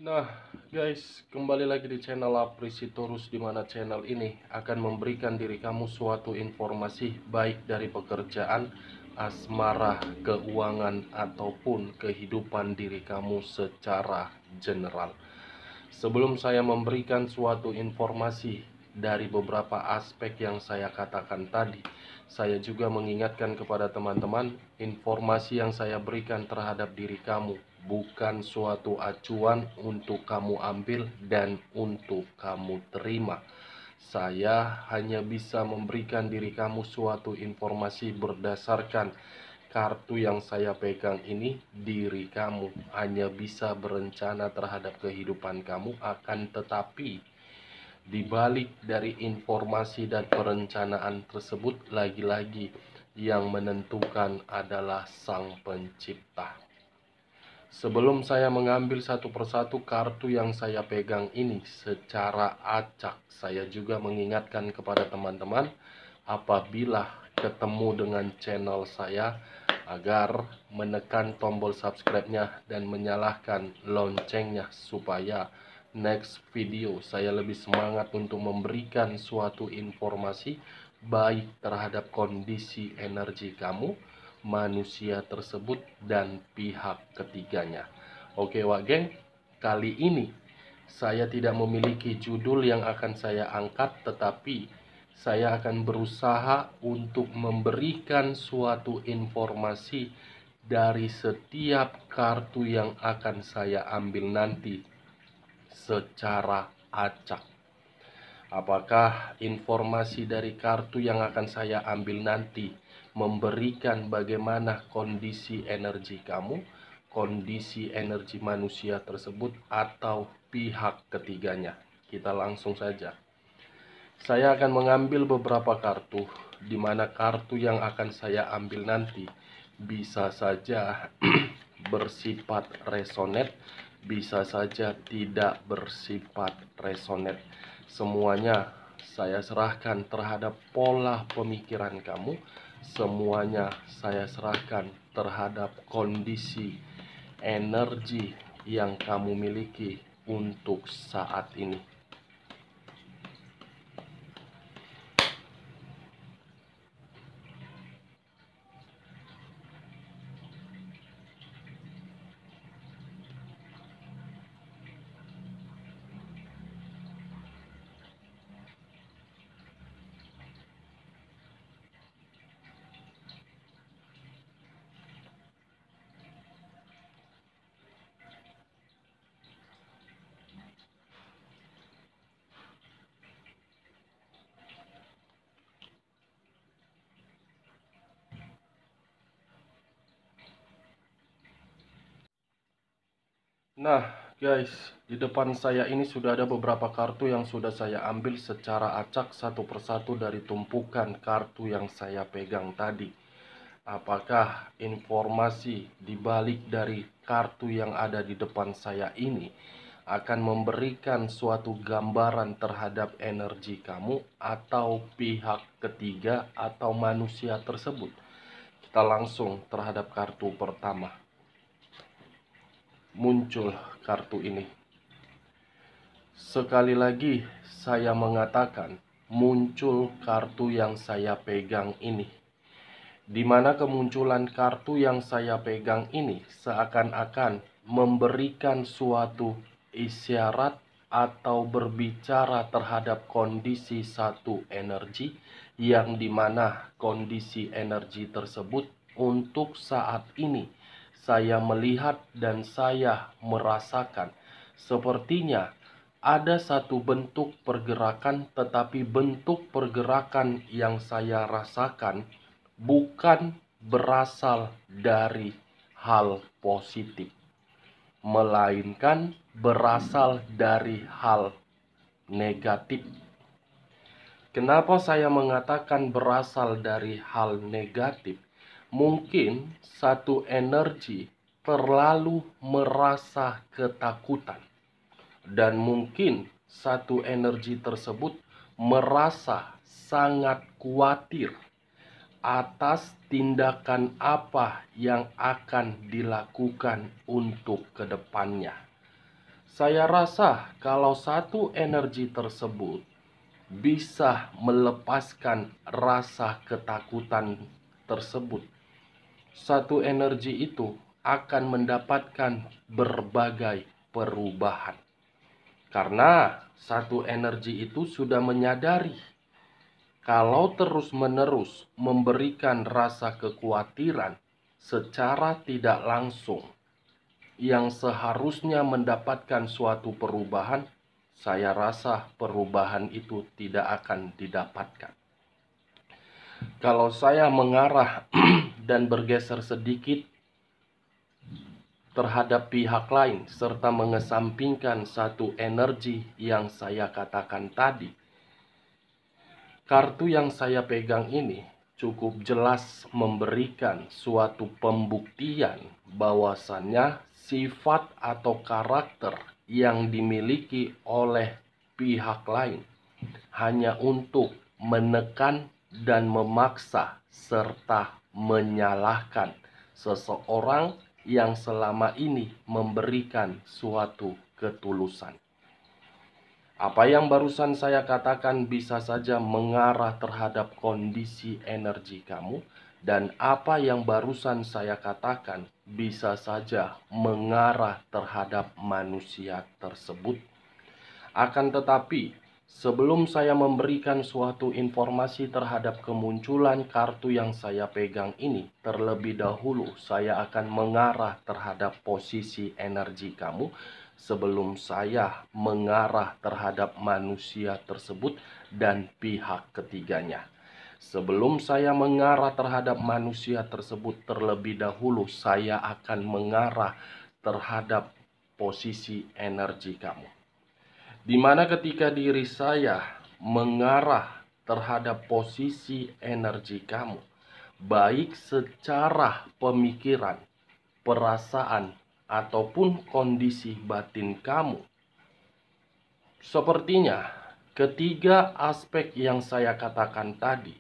Nah, guys, kembali lagi di channel Aprisitorus, di mana channel ini akan memberikan diri kamu suatu informasi baik dari pekerjaan, asmara, keuangan, ataupun kehidupan diri kamu secara general. Sebelum saya memberikan suatu informasi dari beberapa aspek yang saya katakan tadi, saya juga mengingatkan kepada teman-teman, informasi yang saya berikan terhadap diri kamu bukan suatu acuan untuk kamu ambil dan untuk kamu terima. Saya hanya bisa memberikan diri kamu suatu informasi berdasarkan kartu yang saya pegang ini. Diri kamu hanya bisa berencana terhadap kehidupan kamu, akan tetapi di balik dari informasi dan perencanaan tersebut, lagi-lagi yang menentukan adalah Sang Pencipta. Sebelum saya mengambil satu persatu kartu yang saya pegang ini secara acak, saya juga mengingatkan kepada teman-teman, apabila ketemu dengan channel saya, agar menekan tombol subscribe-nya dan menyalakan loncengnya, supaya next video saya lebih semangat untuk memberikan suatu informasi baik terhadap kondisi energi kamu, manusia tersebut, dan pihak ketiganya. Oke Wak Geng, kali ini saya tidak memiliki judul yang akan saya angkat, tetapi saya akan berusaha untuk memberikan suatu informasi dari setiap kartu yang akan saya ambil nanti secara acak. Apakah informasi dari kartu yang akan saya ambil nanti memberikan bagaimana kondisi energi kamu, kondisi energi manusia tersebut, atau pihak ketiganya? Kita langsung saja. Saya akan mengambil beberapa kartu, di mana kartu yang akan saya ambil nanti bisa saja bersifat resonate, bisa saja tidak bersifat resonate. Semuanya saya serahkan terhadap pola pemikiran kamu. Semuanya saya serahkan terhadap kondisi energi yang kamu miliki untuk saat ini. Nah, guys, di depan saya ini sudah ada beberapa kartu yang sudah saya ambil secara acak satu persatu dari tumpukan kartu yang saya pegang tadi. Apakah informasi di balik dari kartu yang ada di depan saya ini akan memberikan suatu gambaran terhadap energi kamu atau pihak ketiga atau manusia tersebut? Kita langsung terhadap kartu pertama. Muncul kartu ini. Sekali lagi saya mengatakan, muncul kartu yang saya pegang ini. Di mana kemunculan kartu yang saya pegang ini seakan-akan memberikan suatu isyarat atau berbicara terhadap kondisi satu energi, yang dimana kondisi energi tersebut untuk saat ini saya melihat dan saya merasakan sepertinya ada satu bentuk pergerakan, tetapi bentuk pergerakan yang saya rasakan bukan berasal dari hal positif, melainkan berasal dari hal negatif. Kenapa saya mengatakan berasal dari hal negatif? Mungkin satu energi terlalu merasa ketakutan, dan mungkin satu energi tersebut merasa sangat khawatir atas tindakan apa yang akan dilakukan untuk kedepannya. Saya rasa kalau satu energi tersebut bisa melepaskan rasa ketakutan tersebut, satu energi itu akan mendapatkan berbagai perubahan. Karena satu energi itu sudah menyadari kalau terus-menerus memberikan rasa kekhawatiran secara tidak langsung yang seharusnya mendapatkan suatu perubahan, saya rasa perubahan itu tidak akan didapatkan. Kalau saya mengarah dan bergeser sedikit terhadap pihak lain serta mengesampingkan satu energi yang saya katakan tadi, kartu yang saya pegang ini cukup jelas memberikan suatu pembuktian bahwasannya sifat atau karakter yang dimiliki oleh pihak lain hanya untuk menekan dan memaksa serta menyalahkan seseorang yang selama ini memberikan suatu ketulusan. Apa yang barusan saya katakan bisa saja mengarah terhadap kondisi energi kamu, dan apa yang barusan saya katakan bisa saja mengarah terhadap manusia tersebut. Akan tetapi, sebelum saya memberikan suatu informasi terhadap kemunculan kartu yang saya pegang ini, terlebih dahulu saya akan mengarah terhadap posisi energi kamu sebelum saya mengarah terhadap manusia tersebut dan pihak ketiganya. Sebelum saya mengarah terhadap manusia tersebut, terlebih dahulu saya akan mengarah terhadap posisi energi kamu. Dimana ketika diri saya mengarah terhadap posisi energi kamu, baik secara pemikiran, perasaan, ataupun kondisi batin kamu, sepertinya ketiga aspek yang saya katakan tadi,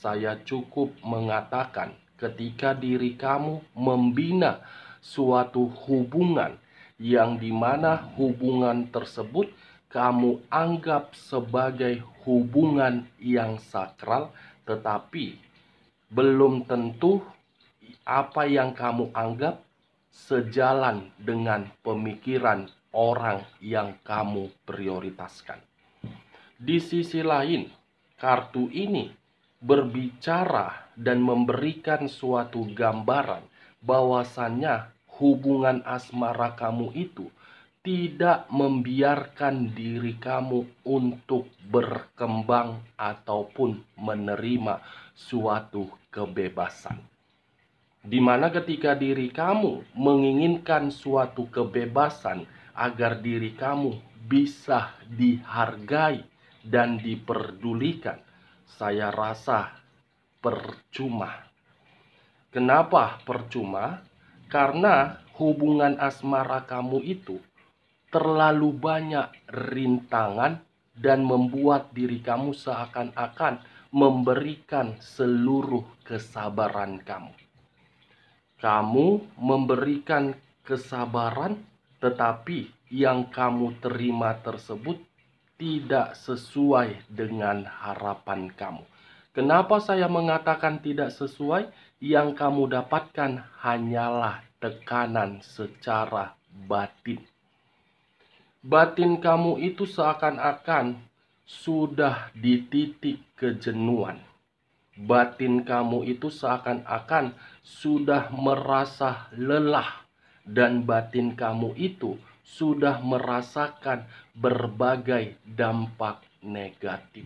saya cukup mengatakan ketika diri kamu membina suatu hubungan yang dimana hubungan tersebut kamu anggap sebagai hubungan yang sakral, tetapi belum tentu apa yang kamu anggap sejalan dengan pemikiran orang yang kamu prioritaskan. Di sisi lain, kartu ini berbicara dan memberikan suatu gambaran bahwasannya hubungan asmara kamu itu tidak membiarkan diri kamu untuk berkembang ataupun menerima suatu kebebasan. Di mana ketika diri kamu menginginkan suatu kebebasan agar diri kamu bisa dihargai dan diperdulikan, saya rasa percuma. Kenapa percuma? Karena hubungan asmara kamu itu terlalu banyak rintangan dan membuat diri kamu seakan-akan memberikan seluruh kesabaran kamu. Kamu memberikan kesabaran, tetapi yang kamu terima tersebut tidak sesuai dengan harapan kamu. Kenapa saya mengatakan tidak sesuai? Yang kamu dapatkan hanyalah tekanan secara batin. Batin kamu itu seakan-akan sudah di titik kejenuhan. Batin kamu itu seakan-akan sudah merasa lelah, dan batin kamu itu sudah merasakan berbagai dampak negatif.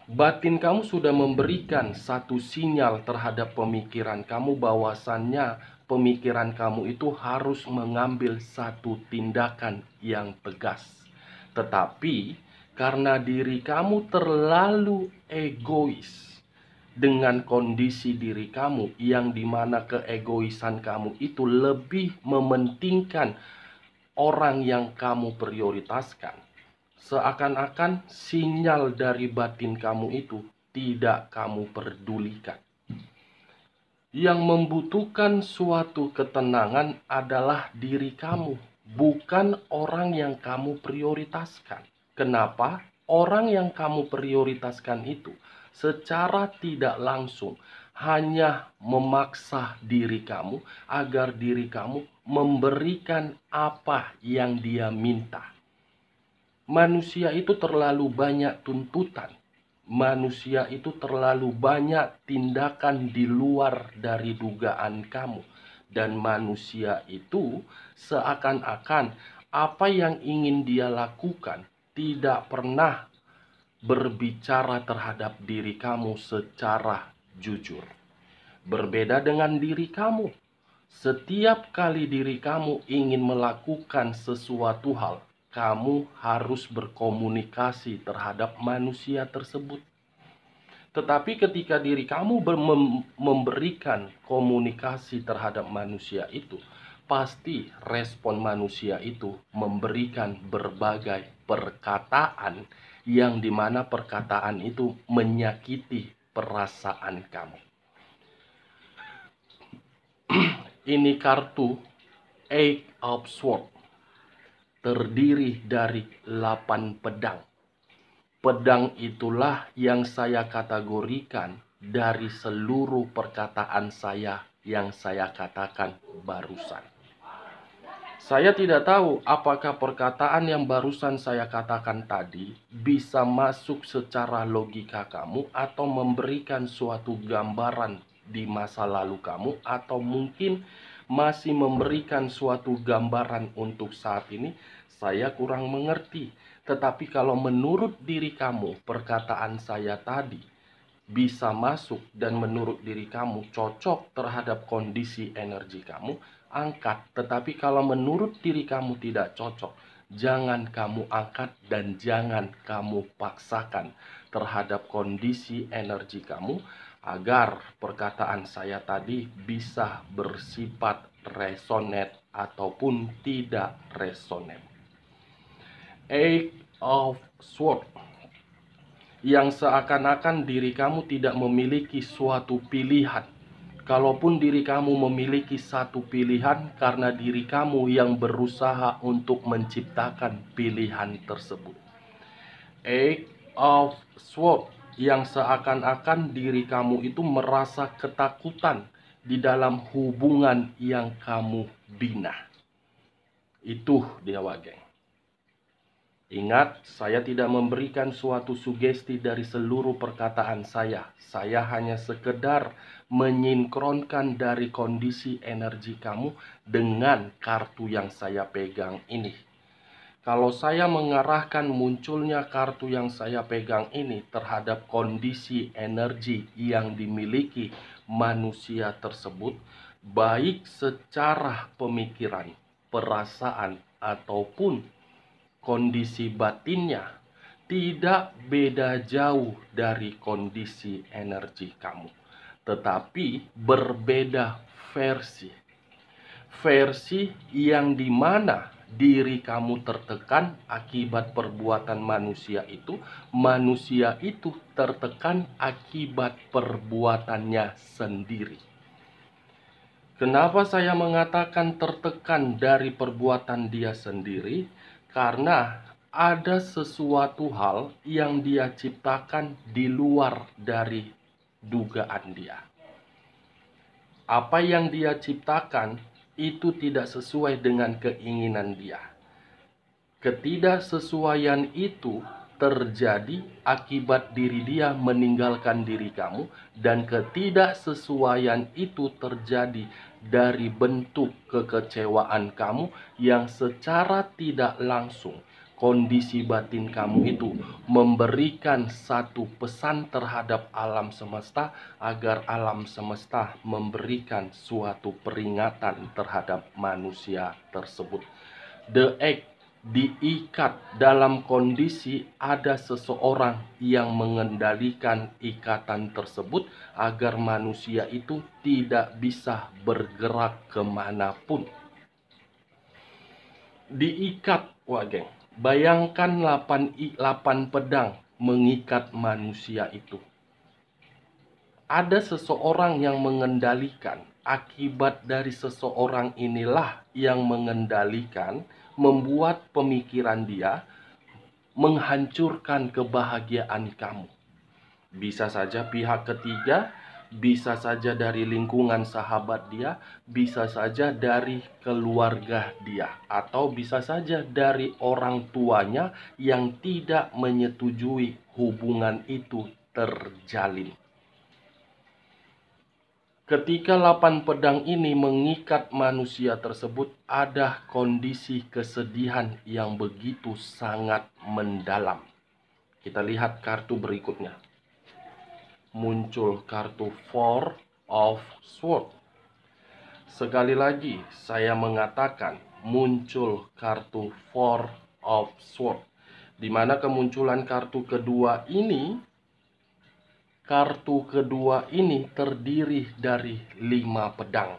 Batin kamu sudah memberikan satu sinyal terhadap pemikiran kamu bahwasannya pemikiran kamu itu harus mengambil satu tindakan yang tegas. Tetapi karena diri kamu terlalu egois dengan kondisi diri kamu yang dimana keegoisan kamu itu lebih mementingkan orang yang kamu prioritaskan, seakan-akan sinyal dari batin kamu itu tidak kamu pedulikan. Yang membutuhkan suatu ketenangan adalah diri kamu, bukan orang yang kamu prioritaskan. Kenapa? Orang yang kamu prioritaskan itu secara tidak langsung hanya memaksa diri kamu agar diri kamu memberikan apa yang dia minta. Manusia itu terlalu banyak tuntutan. Manusia itu terlalu banyak tindakan di luar dari dugaan kamu. Dan manusia itu seakan-akan apa yang ingin dia lakukan tidak pernah berbicara terhadap diri kamu secara jujur. Berbeda dengan diri kamu. Setiap kali diri kamu ingin melakukan sesuatu hal, kamu harus berkomunikasi terhadap manusia tersebut. Tetapi ketika diri kamu memberikan komunikasi terhadap manusia itu, pasti respon manusia itu memberikan berbagai perkataan yang dimana perkataan itu menyakiti perasaan kamu. Ini kartu Eight of Swords, terdiri dari 8 pedang. Pedang itulah yang saya kategorikan dari seluruh perkataan saya yang saya katakan barusan. Saya tidak tahu apakah perkataan yang barusan saya katakan tadi bisa masuk secara logika kamu atau memberikan suatu gambaran di masa lalu kamu, atau mungkin masih memberikan suatu gambaran untuk saat ini. Saya kurang mengerti. Tetapi kalau menurut diri kamu perkataan saya tadi bisa masuk dan menurut diri kamu cocok terhadap kondisi energi kamu, angkat. Tetapi kalau menurut diri kamu tidak cocok, jangan kamu angkat dan jangan kamu paksakan terhadap kondisi energi kamu, agar perkataan saya tadi bisa bersifat resonate ataupun tidak resonate. Eight of Swords, yang seakan-akan diri kamu tidak memiliki suatu pilihan. Kalaupun diri kamu memiliki satu pilihan, karena diri kamu yang berusaha untuk menciptakan pilihan tersebut. Eight of Swords, yang seakan-akan diri kamu itu merasa ketakutan di dalam hubungan yang kamu bina. Itu dia, geng. Ingat, saya tidak memberikan suatu sugesti dari seluruh perkataan saya. Saya hanya sekedar menyinkronkan dari kondisi energi kamu dengan kartu yang saya pegang ini. Kalau saya mengarahkan munculnya kartu yang saya pegang ini terhadap kondisi energi yang dimiliki manusia tersebut, baik secara pemikiran, perasaan, ataupun kondisi batinnya, tidak beda jauh dari kondisi energi kamu, tetapi berbeda versi. Versi yang dimana diri kamu tertekan akibat perbuatan manusia itu tertekan akibat perbuatannya sendiri. Kenapa saya mengatakan tertekan dari perbuatan dia sendiri? Karena ada sesuatu hal yang dia ciptakan di luar dari dugaan dia. Apa yang dia ciptakan itu tidak sesuai dengan keinginan dia. Ketidaksesuaian itu terjadi akibat diri dia meninggalkan diri kamu, dan ketidaksesuaian itu terjadi dari bentuk kekecewaan kamu yang secara tidak langsung kondisi batin kamu itu memberikan satu pesan terhadap alam semesta agar alam semesta memberikan suatu peringatan terhadap manusia tersebut. The Egg diikat dalam kondisi ada seseorang yang mengendalikan ikatan tersebut agar manusia itu tidak bisa bergerak kemanapun. Diikat, wah geng, bayangkan 8 pedang mengikat manusia itu. Ada seseorang yang mengendalikan. Akibat dari seseorang inilah yang mengendalikan, membuat pemikiran dia menghancurkan kebahagiaan kamu. Bisa saja pihak ketiga, bisa saja dari lingkungan sahabat dia, bisa saja dari keluarga dia, atau bisa saja dari orang tuanya yang tidak menyetujui hubungan itu terjalin. Ketika 8 pedang ini mengikat manusia tersebut, ada kondisi kesedihan yang begitu sangat mendalam. Kita lihat kartu berikutnya. Muncul kartu Four of Swords. Sekali lagi saya mengatakan muncul kartu Four of Swords, di mana kemunculan kartu kedua ini terdiri dari 5 pedang.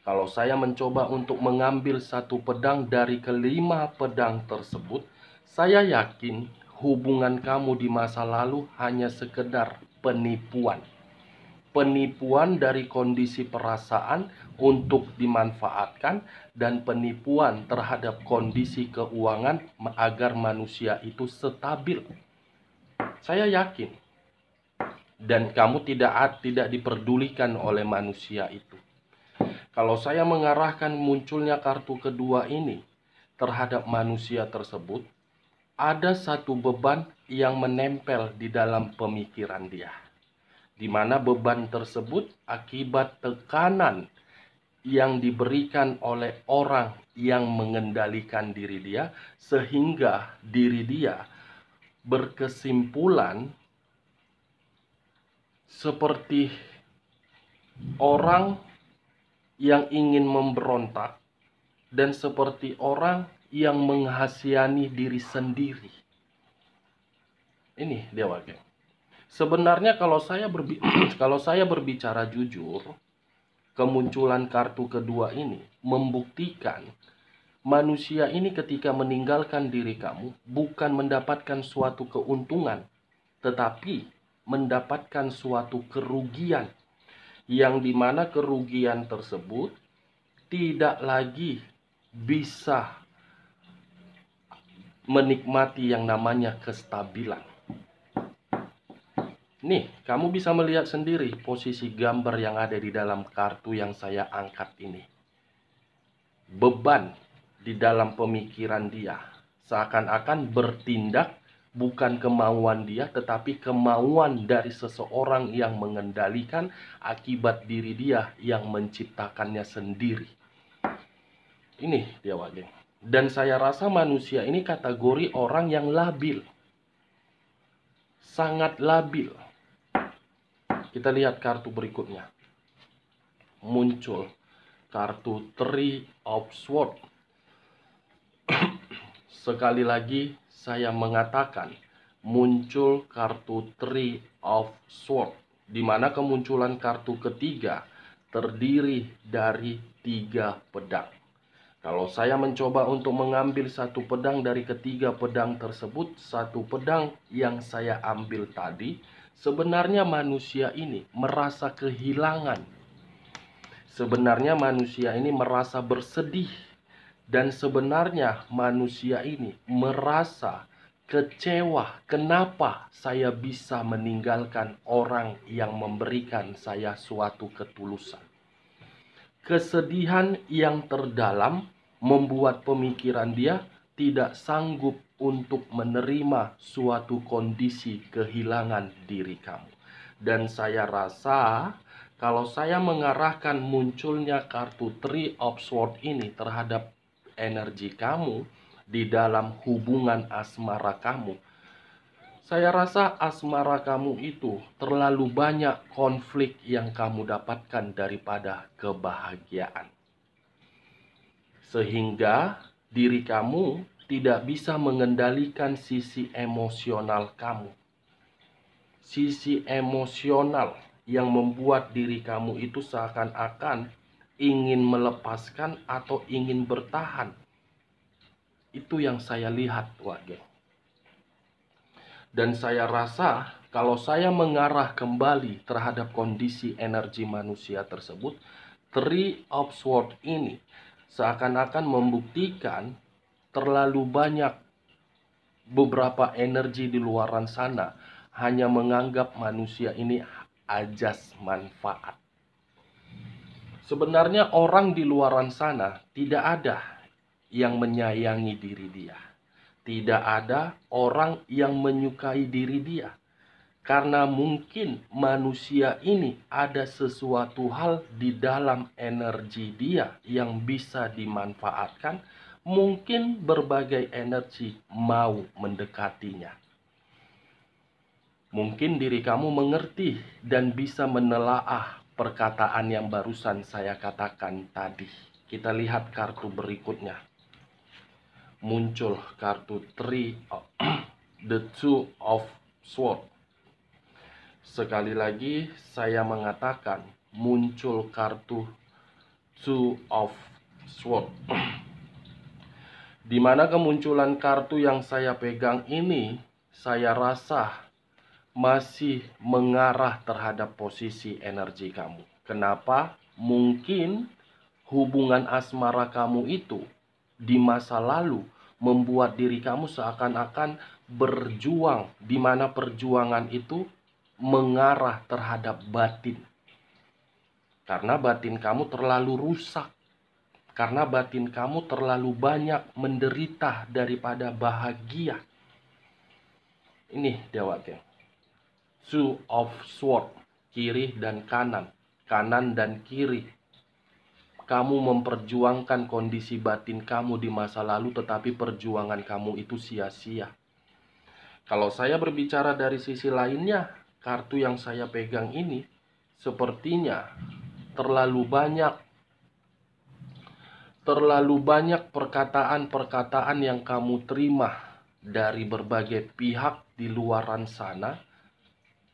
Kalau saya mencoba untuk mengambil satu pedang dari kelima pedang tersebut, saya yakin hubungan kamu di masa lalu hanya sekedar penipuan. Penipuan dari kondisi perasaan untuk dimanfaatkan, dan penipuan terhadap kondisi keuangan agar manusia itu stabil. Saya yakin. Dan kamu tidak diperdulikan oleh manusia itu. Kalau saya mengarahkan munculnya kartu kedua ini terhadap manusia tersebut, ada satu beban yang menempel di dalam pemikiran dia, di mana beban tersebut akibat tekanan yang diberikan oleh orang yang mengendalikan diri dia, sehingga diri dia berkesimpulan seperti orang yang ingin memberontak dan seperti orang yang menghasihani diri sendiri. Ini dia wakil. Sebenarnya kalau saya berbicara jujur, kemunculan kartu kedua ini membuktikan manusia ini ketika meninggalkan diri kamu bukan mendapatkan suatu keuntungan, tetapi mendapatkan suatu kerugian, yang dimana kerugian tersebut tidak lagi bisa menikmati yang namanya kestabilan. Nih, kamu bisa melihat sendiri posisi gambar yang ada di dalam kartu yang saya angkat ini. Beban di dalam pemikiran dia seakan-akan bertindak bukan kemauan dia, tetapi kemauan dari seseorang yang mengendalikan, akibat diri dia yang menciptakannya sendiri. Ini dia wajah. Dan saya rasa manusia ini kategori orang yang labil. Sangat labil. Kita lihat kartu berikutnya. Muncul kartu Three of Swords. Sekali lagi saya mengatakan muncul kartu Three of Swords, di mana kemunculan kartu ketiga terdiri dari 3 pedang. Kalau saya mencoba untuk mengambil satu pedang dari ketiga pedang tersebut, satu pedang yang saya ambil tadi, sebenarnya manusia ini merasa kehilangan. Sebenarnya manusia ini merasa bersedih. Dan sebenarnya manusia ini merasa kecewa. Kenapa saya bisa meninggalkan orang yang memberikan saya suatu ketulusan? Kesedihan yang terdalam membuat pemikiran dia tidak sanggup untuk menerima suatu kondisi kehilangan diri kamu. Dan saya rasa kalau saya mengarahkan munculnya kartu Three of Swords ini terhadap energi kamu di dalam hubungan asmara kamu, saya rasa asmara kamu itu terlalu banyak konflik yang kamu dapatkan daripada kebahagiaan, sehingga diri kamu tidak bisa mengendalikan sisi emosional kamu. Sisi emosional yang membuat diri kamu itu seakan-akan ingin melepaskan atau ingin bertahan. Itu yang saya lihat, geng. Dan saya rasa Kalau saya mengarah kembali terhadap kondisi energi manusia tersebut, Three of Swords ini seakan-akan membuktikan terlalu banyak beberapa energi di luaran sana hanya menganggap manusia ini ajas manfaat. Sebenarnya orang di luaran sana tidak ada yang menyayangi diri dia. Tidak ada orang yang menyukai diri dia. Karena mungkin manusia ini ada sesuatu hal di dalam energi dia yang bisa dimanfaatkan. Mungkin berbagai energi mau mendekatinya. Mungkin diri kamu mengerti dan bisa menelaah perkataan yang barusan saya katakan tadi. Kita lihat kartu berikutnya. Muncul kartu The Two of Swords. Sekali lagi saya mengatakan muncul kartu Two of Swords. Di mana kemunculan kartu yang saya pegang ini, saya rasa masih mengarah terhadap posisi energi kamu. Kenapa? Mungkin hubungan asmara kamu itu di masa lalu membuat diri kamu seakan-akan berjuang, di mana perjuangan itu mengarah terhadap batin. Karena batin kamu terlalu rusak. Karena batin kamu terlalu banyak menderita daripada bahagia. Ini Dewa Geng. Two of Swords, kiri dan kanan, kanan dan kiri. Kamu memperjuangkan kondisi batin kamu di masa lalu, tetapi perjuangan kamu itu sia-sia. Kalau saya berbicara dari sisi lainnya, kartu yang saya pegang ini sepertinya terlalu banyak perkataan-perkataan yang kamu terima dari berbagai pihak di luaran sana.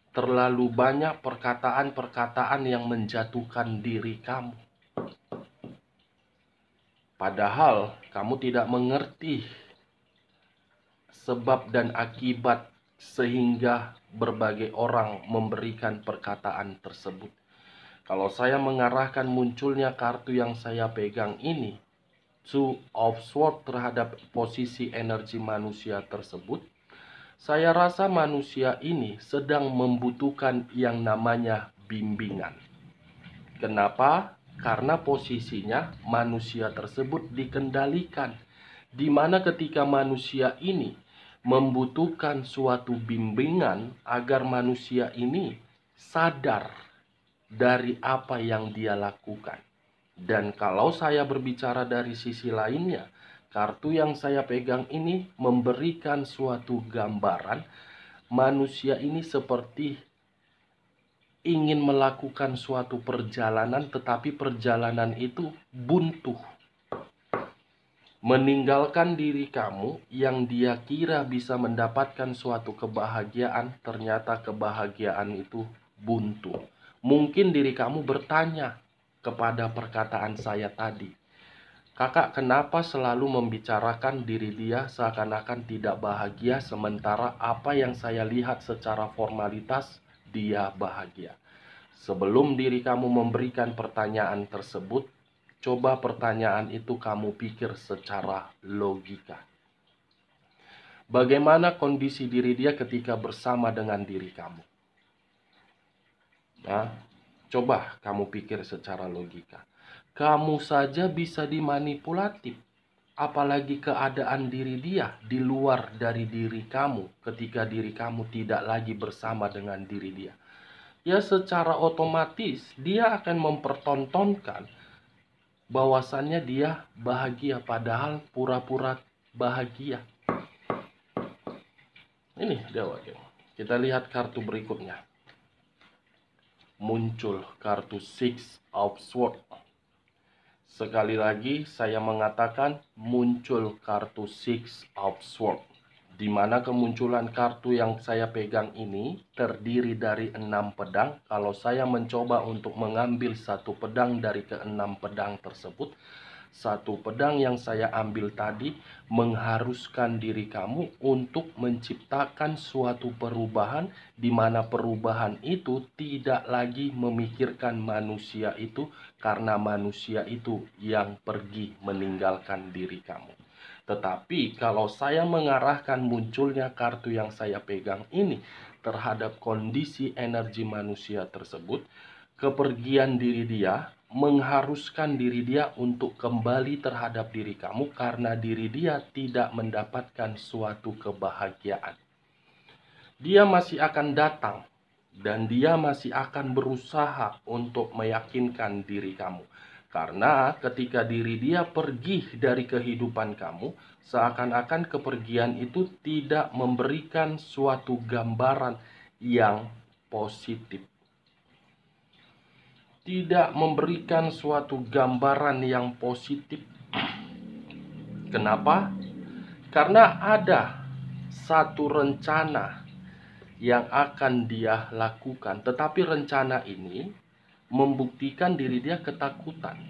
Terlalu banyak perkataan-perkataan yang menjatuhkan diri kamu. Padahal kamu tidak mengerti sebab dan akibat sehingga berbagai orang memberikan perkataan tersebut. Kalau saya mengarahkan munculnya kartu yang saya pegang ini, Two of Swords, terhadap posisi energi manusia tersebut, saya rasa manusia ini sedang membutuhkan yang namanya bimbingan. Kenapa? Karena posisinya manusia tersebut dikendalikan. Di mana ketika manusia ini membutuhkan suatu bimbingan agar manusia ini sadar dari apa yang dia lakukan. Dan kalau saya berbicara dari sisi lainnya, kartu yang saya pegang ini memberikan suatu gambaran manusia ini seperti ingin melakukan suatu perjalanan, tetapi perjalanan itu buntu. Meninggalkan diri kamu yang dia kira bisa mendapatkan suatu kebahagiaan, ternyata kebahagiaan itu buntu. Mungkin diri kamu bertanya kepada perkataan saya tadi, kakak kenapa selalu membicarakan diri dia seakan-akan tidak bahagia, sementara apa yang saya lihat secara formalitas dia bahagia. Sebelum diri kamu memberikan pertanyaan tersebut, coba pertanyaan itu kamu pikir secara logika. Bagaimana kondisi diri dia ketika bersama dengan diri kamu? Nah, coba kamu pikir secara logika. Kamu saja bisa dimanipulatif. Apalagi keadaan diri dia di luar dari diri kamu ketika diri kamu tidak lagi bersama dengan diri dia. Ya secara otomatis dia akan mempertontonkan bahwasannya dia bahagia padahal pura-pura bahagia. Ini Dewa Geng. Kita lihat kartu berikutnya. Muncul kartu Six of Swords. Sekali lagi saya mengatakan muncul kartu Six of Swords. Di mana kemunculan kartu yang saya pegang ini terdiri dari 6 pedang. Kalau saya mencoba untuk mengambil satu pedang dari ke-6 pedang tersebut, Satu pedang yang saya ambil tadi mengharuskan diri kamu untuk menciptakan suatu perubahan, di mana perubahan itu tidak lagi memikirkan manusia itu, karena manusia itu yang pergi meninggalkan diri kamu. Tetapi kalau saya mengarahkan munculnya kartu yang saya pegang ini terhadap kondisi energi manusia tersebut, kepergian diri dia mengharuskan diri dia untuk kembali terhadap diri kamu, karena diri dia tidak mendapatkan suatu kebahagiaan. Dia masih akan datang dan dia masih akan berusaha untuk meyakinkan diri kamu. Karena ketika diri dia pergi dari kehidupan kamu, seakan-akan kepergian itu tidak memberikan suatu gambaran yang positif. Tidak memberikan suatu gambaran yang positif. Kenapa? Karena ada satu rencana yang akan dia lakukan, tetapi rencana ini membuktikan diri dia ketakutan.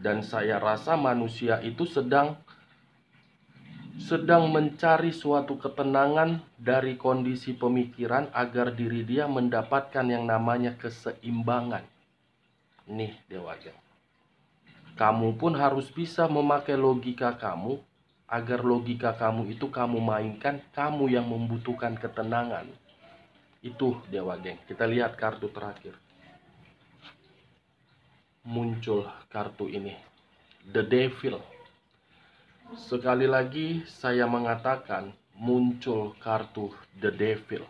Dan saya rasa manusia itu sedang mencari suatu ketenangan dari kondisi pemikiran agar diri dia mendapatkan yang namanya keseimbangan. Nih Dewa Geng, kamu pun harus bisa memakai logika kamu, agar logika kamu itu kamu mainkan, kamu yang membutuhkan ketenangan. Itu Dewa Geng. Kita lihat kartu terakhir. Muncul kartu ini, The Devil. Sekali lagi saya mengatakan muncul kartu The Devil,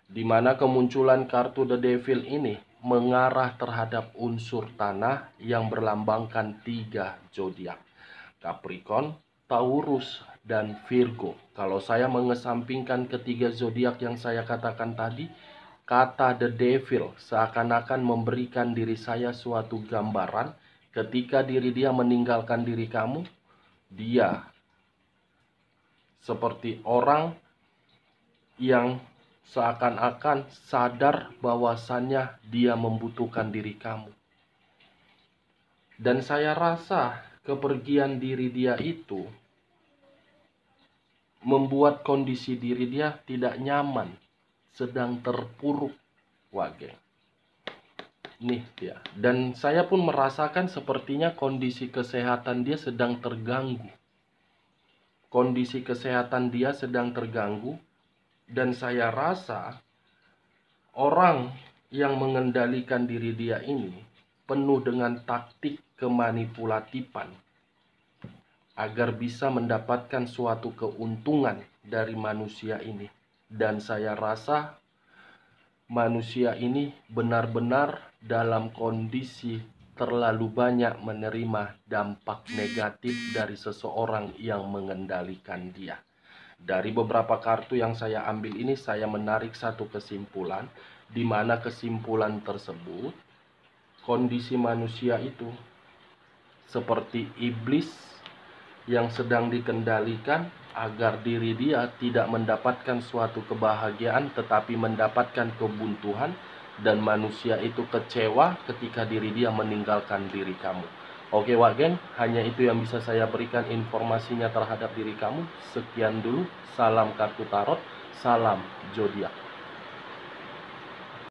di mana kemunculan kartu The Devil ini mengarah terhadap unsur tanah yang berlambangkan 3 zodiak: Capricorn, Taurus, dan Virgo. Kalau saya mengesampingkan ketiga zodiak yang saya katakan tadi, kata The Devil seakan-akan memberikan diri saya suatu gambaran ketika diri dia meninggalkan diri kamu, dia seperti orang yang seakan-akan sadar bahwasannya dia membutuhkan diri kamu. Dan saya rasa kepergian diri dia itu membuat kondisi diri dia tidak nyaman, sedang terpuruk, Wage. Nih dia. Dan saya pun merasakan sepertinya kondisi kesehatan dia sedang terganggu. Kondisi kesehatan dia sedang terganggu. Dan saya rasa orang yang mengendalikan diri dia ini penuh dengan taktik kemanipulatifan agar bisa mendapatkan suatu keuntungan dari manusia ini. Dan saya rasa manusia ini benar-benar dalam kondisi terlalu banyak menerima dampak negatif dari seseorang yang mengendalikan dia. Dari beberapa kartu yang saya ambil ini, saya menarik satu kesimpulan, di mana kesimpulan tersebut, kondisi manusia itu seperti iblis yang sedang dikendalikan agar diri dia tidak mendapatkan suatu kebahagiaan, tetapi mendapatkan kebuntuan, dan manusia itu kecewa ketika diri dia meninggalkan diri kamu. Oke Wagen, hanya itu yang bisa saya berikan informasinya terhadap diri kamu. Sekian dulu, salam kartu tarot, salam zodiak.